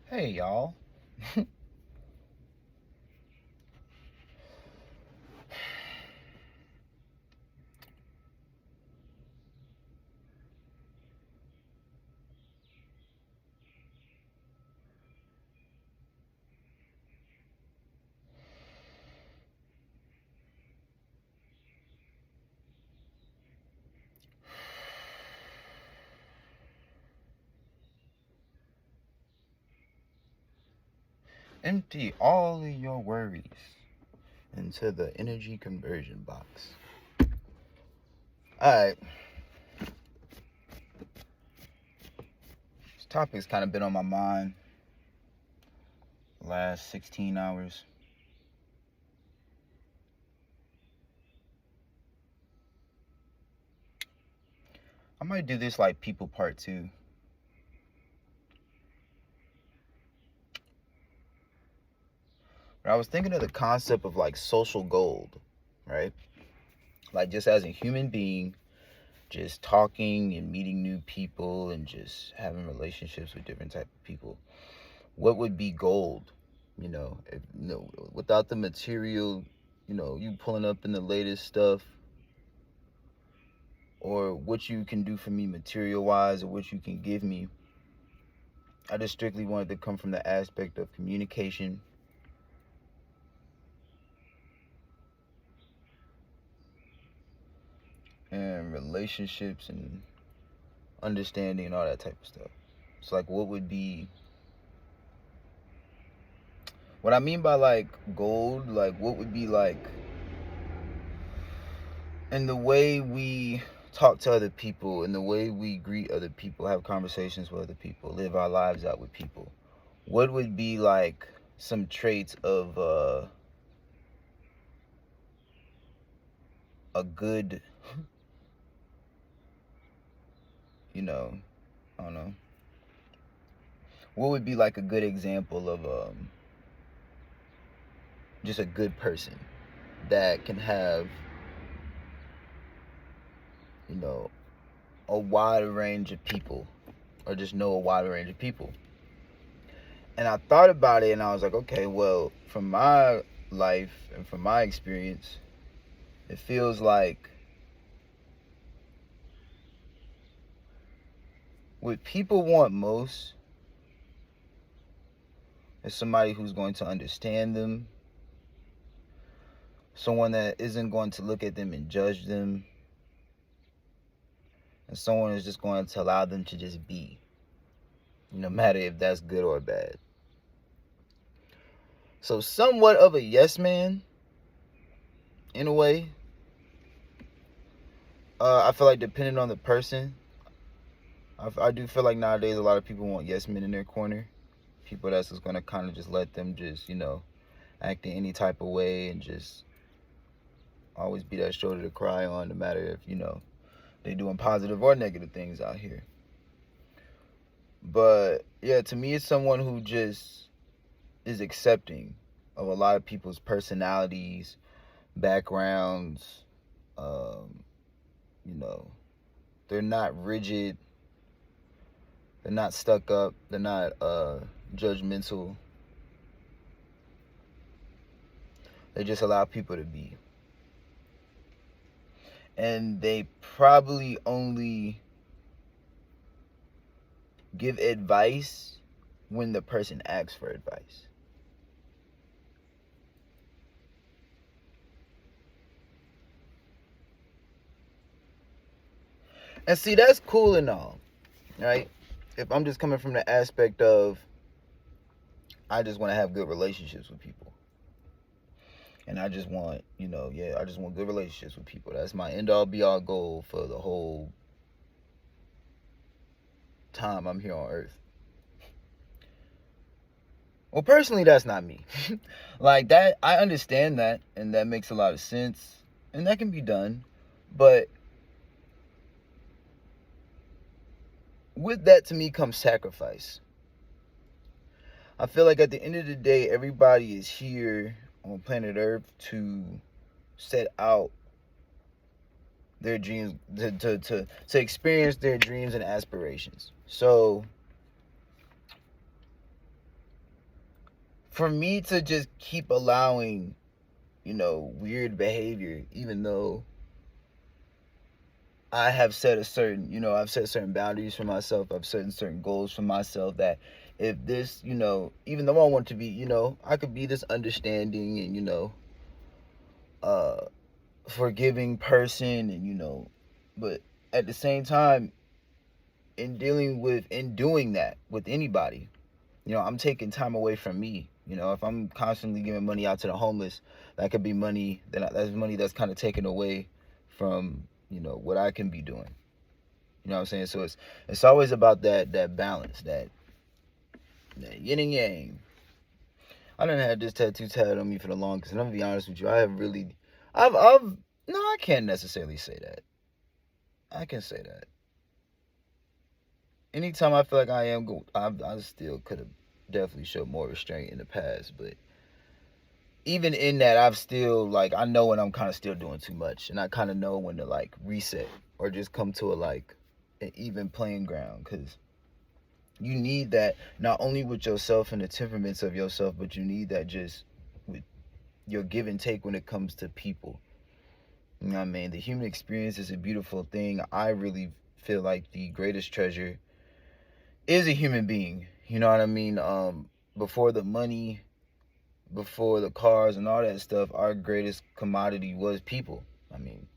Hey, y'all. Empty all of your worries into the energy conversion box. Alright. This topic's kind of been on my mind the last 16 hours. I might do this like people part 2. But I was thinking of the concept of like social gold, right? Like just as a human being, just talking and meeting new people and just having relationships with different type of people. What would be gold? Without the material, you pulling up in the latest stuff, or what you can do for me material wise, or what you can give me. I just strictly wanted to come from the aspect of communication and relationships and understanding and all that type of stuff. It's like, what I mean by like gold, like what would be like in the way we talk to other people, in the way we greet other people, have conversations with other people, live our lives out with people. What would be like some traits of a good, I don't know. What would be like a good example of just a good person that can have, a wide range of people, or just know a wide range of people? And I thought about it and I was like, okay, well, from my life and from my experience, it feels like what people want most is somebody who's going to understand them, someone that isn't going to look at them and judge them, and someone is just going to allow them to just be, no matter if that's good or bad. So somewhat of a yes man, in a way. I feel like depending on the person, I do feel like nowadays a lot of people want yes men in their corner. People that's just going to kind of just let them just, act in any type of way and just always be that shoulder to cry on, no matter if, they doing positive or negative things out here. But yeah, to me, it's someone who just is accepting of a lot of people's personalities, backgrounds. Um, they're not rigid. They're not stuck up. They're not judgmental. They just allow people to be. And they probably only give advice when the person asks for advice. And see, that's cool and all, right? If I'm just coming from the aspect of I just want to have good relationships with people. And I just want, I just want good relationships with people. That's my end all be all goal for the whole time I'm here on earth. Well, personally, that's not me. Like that, I understand that, and that makes a lot of sense, and that can be done. But with that, to me, comes sacrifice. I feel like at the end of the day, everybody is here on planet Earth to set out their dreams, to experience their dreams and aspirations. So for me to just keep allowing, weird behavior, even though I have set I've set certain boundaries for myself. I've set certain goals for myself that if this, even though I want to be, I could be this understanding and, uh, forgiving person and, but at the same time, in doing that with anybody, I'm taking time away from me. If I'm constantly giving money out to the homeless, that could be money that's money that's kind of taken away from, what I can be doing. You know what I'm saying? So it's always about that balance, that yin and yang. I done had this tattoo tatted on me for the longest, and I'm gonna be honest with you, I've no, I can't necessarily say that. I can say that. Anytime I feel like I still could have definitely showed more restraint in the past, but even in that, I've still, like, I know when I'm kind of still doing too much, and I kind of know when to, like, reset or just come to an even playing ground, because you need that not only with yourself and the temperaments of yourself, but you need that just with your give and take when it comes to people. You know what I mean? The human experience is a beautiful thing. I really feel like the greatest treasure is a human being. You know what I mean? Before the money, before the cars and all that stuff, our greatest commodity was people. I mean,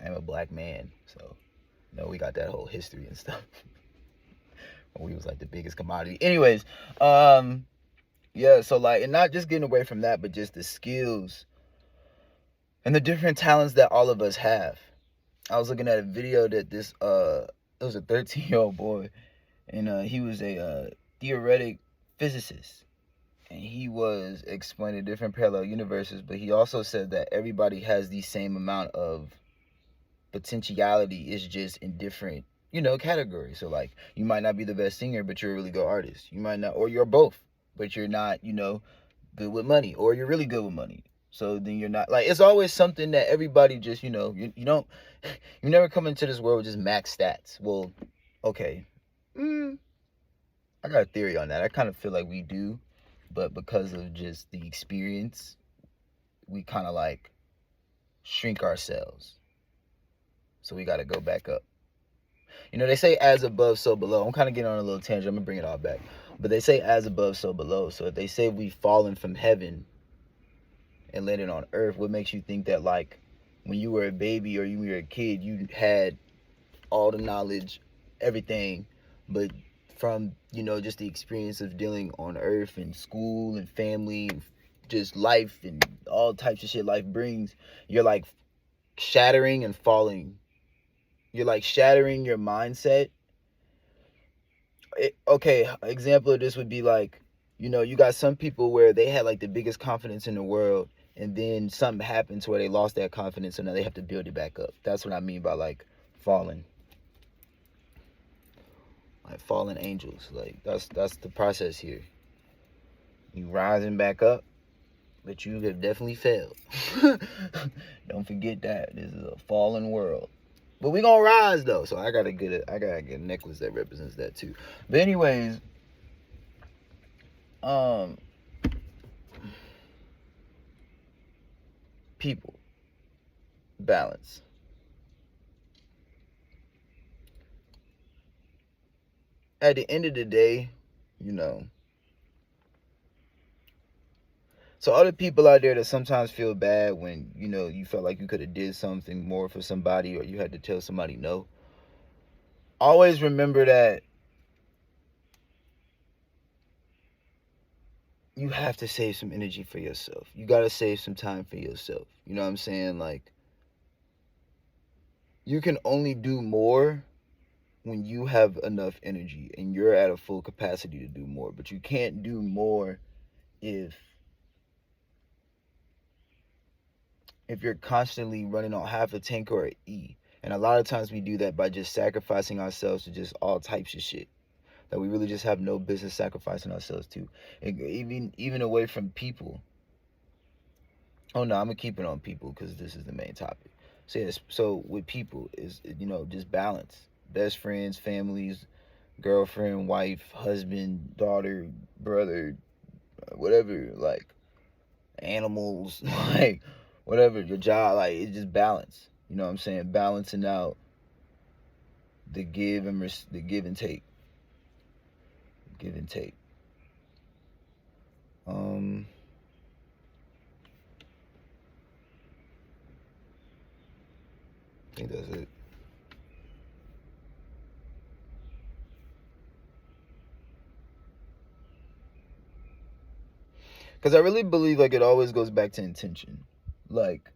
I am a black man, so we got that whole history and stuff. We was like the biggest commodity. Anyways, yeah, so like, and not just getting away from that, but just the skills and the different talents that all of us have. I was looking at a video that it was a 13-year-old boy, and he was a theoretic physicist, and he was explaining different parallel universes, but he also said that everybody has the same amount of potentiality, is just in different, categories. So like, you might not be the best singer, but you're a really good artist. You might not, or you're both, but you're not, good with money, or you're really good with money. So then you're not, like, it's always something that everybody just, you don't, you never come into this world with just max stats. Well, okay. I got a theory on that. I kind of feel like we do, but because of just the experience, we kind of like shrink ourselves. So we got to go back up. They say as above, so below. I'm kind of getting on a little tangent. I'm going to bring it all back. But they say as above, so below. So if they say we've fallen from heaven and landed on earth, what makes you think that, like, when you were a baby or you were a kid, you had all the knowledge, everything, but from, just the experience of dealing on earth and school and family, just life and all types of shit life brings, you're like shattering and falling. You're like shattering your mindset. Okay, example of this would be like, you got some people where they had like the biggest confidence in the world, and then something happened to where they lost that confidence, so now they have to build it back up. That's what I mean by like falling. Like fallen angels. Like that's the process here. You rising back up, but you have definitely failed. Don't forget that. This is a fallen world. But we gonna rise though. So I gotta get a necklace that represents that too. But anyways, people. Balance. At the end of the day, so other people out there that sometimes feel bad when, you felt like you could have did something more for somebody, or you had to tell somebody no. Always remember that you have to save some energy for yourself. You got to save some time for yourself. You know what I'm saying? Like, you can only do more when you have enough energy and you're at a full capacity to do more. But you can't do more if you're constantly running on half a tank or an E. And a lot of times we do that by just sacrificing ourselves to just all types of shit that we really just have no business sacrificing ourselves to. And even away from people. Oh no, I'm gonna keep it on people because this is the main topic. So yes, so with people is, just balance. Best friends, families, girlfriend, wife, husband, daughter, brother, whatever, like animals, like whatever, your job, like it's just balance. You know what I'm saying? Balancing out the the give and take. Give and take. Um I think that's it. Because I really believe like it always goes back to intention. Like,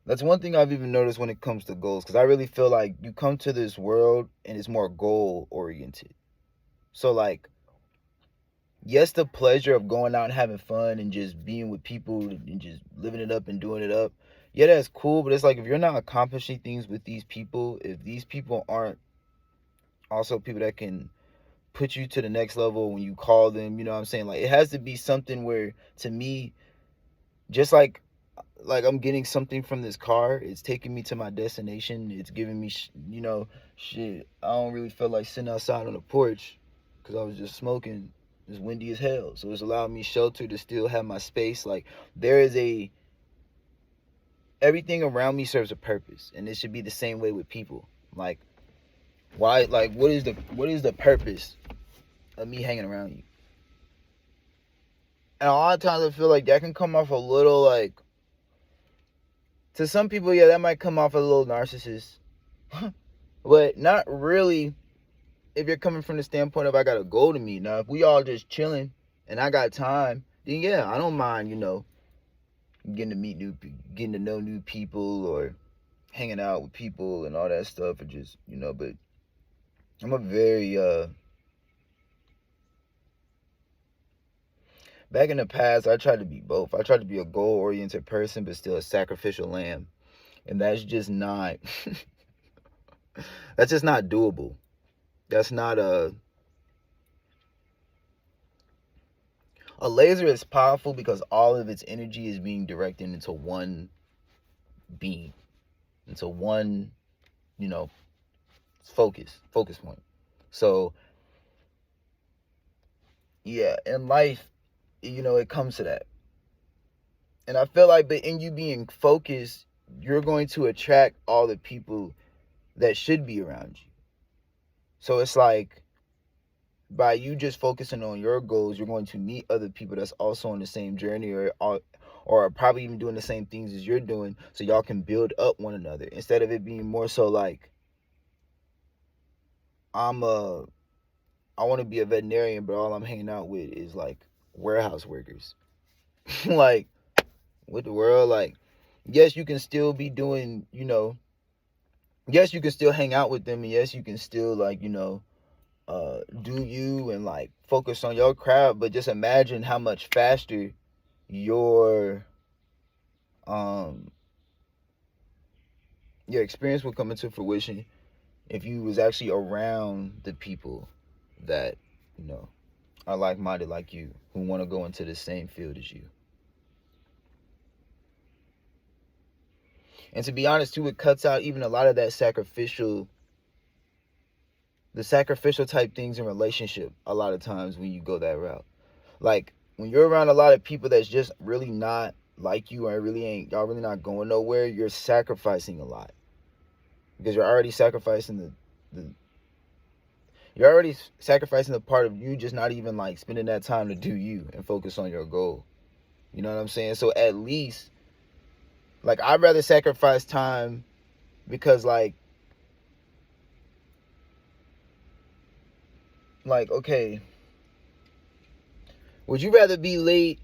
that's one thing I've even noticed when it comes to goals. Because I really feel like you come to this world and it's more goal oriented. So, like, yes, the pleasure of going out and having fun and just being with people and just living it up and doing it up. Yeah, that's cool. But it's like if you're not accomplishing things with these people, if these people aren't also people that can put you to the next level when you call them, you know what I'm saying? Like, it has to be something where, to me, just like I'm getting something from this car. It's taking me to my destination. It's giving me, shit. I don't really feel like sitting outside on the porch because I was just smoking. It's windy as hell, so it's allowing me shelter to still have my space. Like there is everything around me serves a purpose, and it should be the same way with people. Like why? Like what is the purpose of me hanging around you? And a lot of times I feel like that can come off a little like to some people, yeah, that might come off a little narcissist. But not really if you're coming from the standpoint of I got a goal to meet. Now, if we all just chilling and I got time, then yeah, I don't mind, getting to know new people or hanging out with people and all that stuff, or just, but I'm a very, back in the past, I tried to be both. I tried to be a goal-oriented person, but still a sacrificial lamb. And that's just not, that's just not doable. That's not a laser is powerful because all of its energy is being directed into one beam, into one, you know, focus point. So yeah, in life, it comes to that. And I feel like, but in you being focused, you're going to attract all the people that should be around you. So it's like by you just focusing on your goals, you're going to meet other people that's also on the same journey or probably even doing the same things as you're doing, so y'all can build up one another instead of it being more so like I'm a I want to be a veterinarian, but all I'm hanging out with is like warehouse workers. Like, what the world? Like, yes, you can still be doing, yes, you can still hang out with them, and yes, you can still like, do you and like focus on your craft, but just imagine how much faster your um your experience will come into fruition if you was actually around the people that, you know, are like-minded like you, who want to go into the same field as you. And to be honest too, it cuts out even a lot of that sacrificial type things in relationship a lot of times when you go that route. Like when you're around a lot of people that's just really not like you and y'all really not going nowhere, you're sacrificing a lot. Because the you're already sacrificing the part of you just not even like spending that time to do you and focus on your goal. You know what I'm saying? So at least like I'd rather sacrifice time because okay, would you rather be late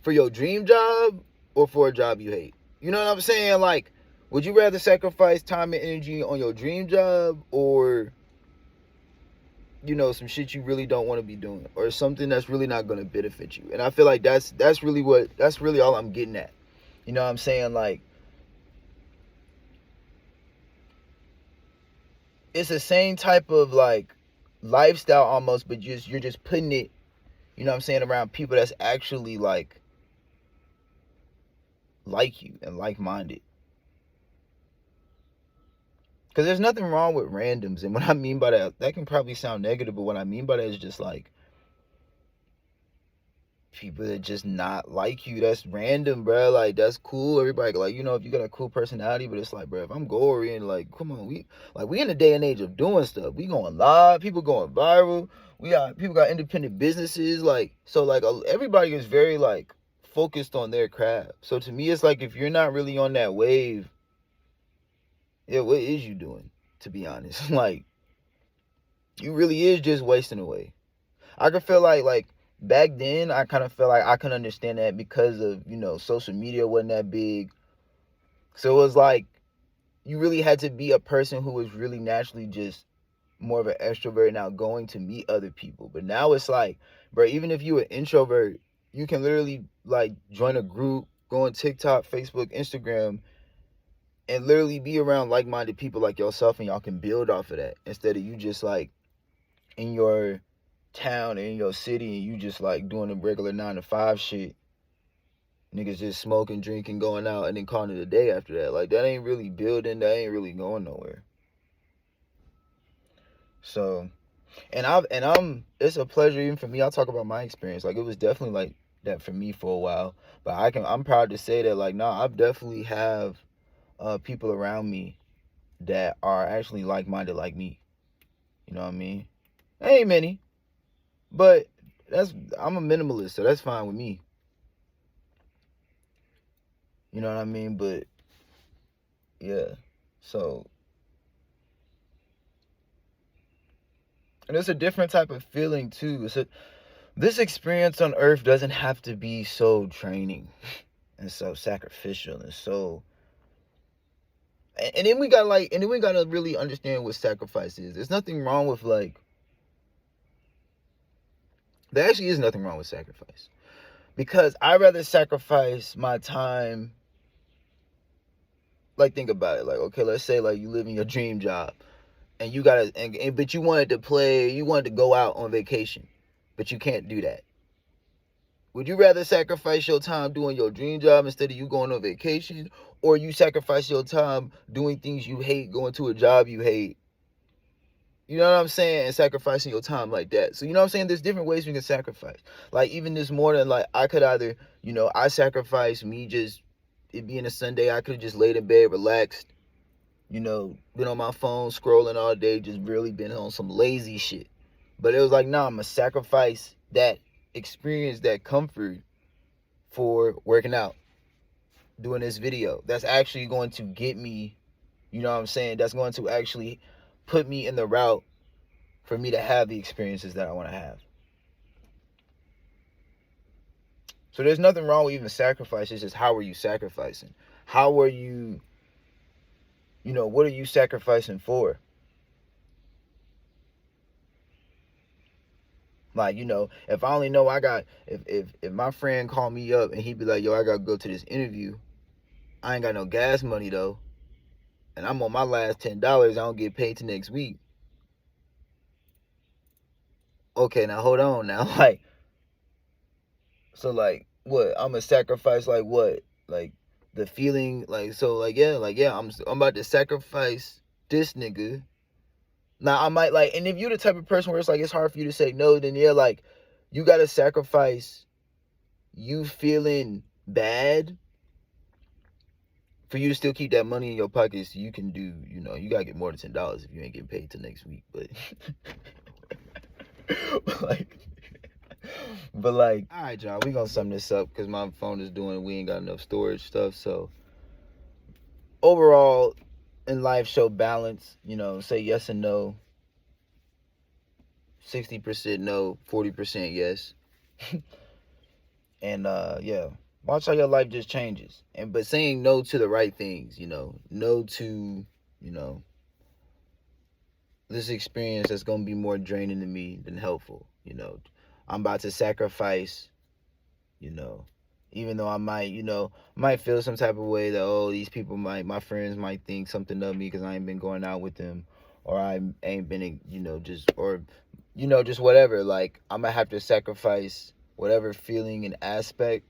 for your dream job or for a job you hate? You know what I'm saying? Like, would you rather sacrifice time and energy on your dream job or, some shit you really don't want to be doing or something that's really not going to benefit you? And I feel like that's really all I'm getting at. You know what I'm saying? Like, it's the same type of like lifestyle almost, but you're just putting it, you know what I'm saying, around people that's actually like, like you and like-minded. Because there's nothing wrong with randoms. And what I mean by that can probably sound negative, but what I mean by that is just like people that just not like you. That's random, bro. Like, that's cool. Everybody, like, if you got a cool personality, but it's like, bro, if I'm gory and like, come on, we in the day and age of doing stuff. We going live, people going viral. People got independent businesses. Like, so like everybody is very like focused on their craft. So to me, it's like if you're not really on that wave, yeah, what is you doing? To be honest, like, you really is just wasting away. I could feel like back then I kind of felt like I could understand that because of social media wasn't that big, so it was like you really had to be a person who was really naturally just more of an extrovert and outgoing to meet other people. But now it's like, bro, even if you an introvert, you can literally like join a group, go on TikTok, Facebook, Instagram, and literally be around like-minded people like yourself, and y'all can build off of that instead of you just like in your town and in your city and you just like doing the regular 9 to 5 shit. Niggas just smoking, drinking, going out, and then calling it a day after that. Like, that ain't really building. That ain't really going nowhere. So, it's a pleasure even for me. I'll talk about my experience. Like, it was definitely like that for me for a while. But I'm proud to say that like, nah, I've definitely have people around me that are actually like-minded like me. You know what I mean? Ain't many, but I'm a minimalist, so that's fine with me. You know what I mean? But yeah, so, and it's a different type of feeling too. This experience on Earth doesn't have to be so draining and so sacrificial and so. And then we gotta really understand what sacrifice is. There's nothing wrong with like. There actually is nothing wrong with sacrifice, because I'd rather sacrifice my time. Like, think about it. Like, okay, let's say like you live in your dream job, and but you wanted to go out on vacation, but you can't do that. Would you rather sacrifice your time doing your dream job instead of you going on vacation, or you sacrifice your time doing things you hate, going to a job you hate? You know what I'm saying? And sacrificing your time like that. So, you know what I'm saying? There's different ways we can sacrifice. Like, even this morning, like, I could either, I sacrificed me just, it being a Sunday, I could have just laid in bed, relaxed, been on my phone, scrolling all day, just really been on some lazy shit. But it was like, nah, I'm going to sacrifice that experience, that comfort for working out, doing this video. That's actually going to get me, you know what I'm saying? That's going to actually put me in the route for me to have the experiences that I want to have. So there's nothing wrong with even sacrifice. It's just, how are you sacrificing? How are you, what are you sacrificing for? Like, if I only know if my friend called me up and he'd be like, yo, I gotta go to this interview. I ain't got no gas money though. And I'm on my last $10. I don't get paid till next week. Okay, now hold on now. Like, so like what? I'm gonna sacrifice like what? Like the feeling, like, so like, yeah, I'm about to sacrifice this nigga. Now I might like, and if you're the type of person where it's like it's hard for you to say no, then yeah, like you gotta sacrifice you feeling bad for you to still keep that money in your pocket, so you can do, you gotta get more than $10 if you ain't getting paid till next week. But like, all right, y'all, we gonna sum this up because my phone is we ain't got enough storage stuff. So overall in life, show balance, say yes and no. 60% no, 40% yes. And yeah, watch how your life just changes. But saying no to the right things, no to, this experience that's gonna be more draining to me than helpful. I'm about to sacrifice, even though I might feel some type of way that, oh, these people my friends might think something of me because I ain't been going out with them, or I ain't been, just whatever. Like, I'm gonna have to sacrifice whatever feeling and aspect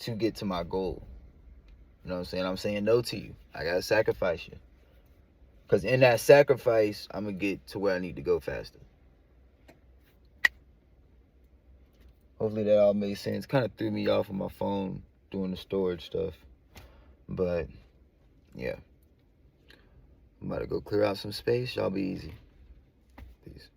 to get to my goal. You know what I'm saying? I'm saying no to you. I gotta sacrifice you. Because in that sacrifice, I'm gonna get to where I need to go faster. Hopefully that all made sense. Kind of threw me off of my phone doing the storage stuff. But, yeah. I'm about to go clear out some space. Y'all be easy. Peace.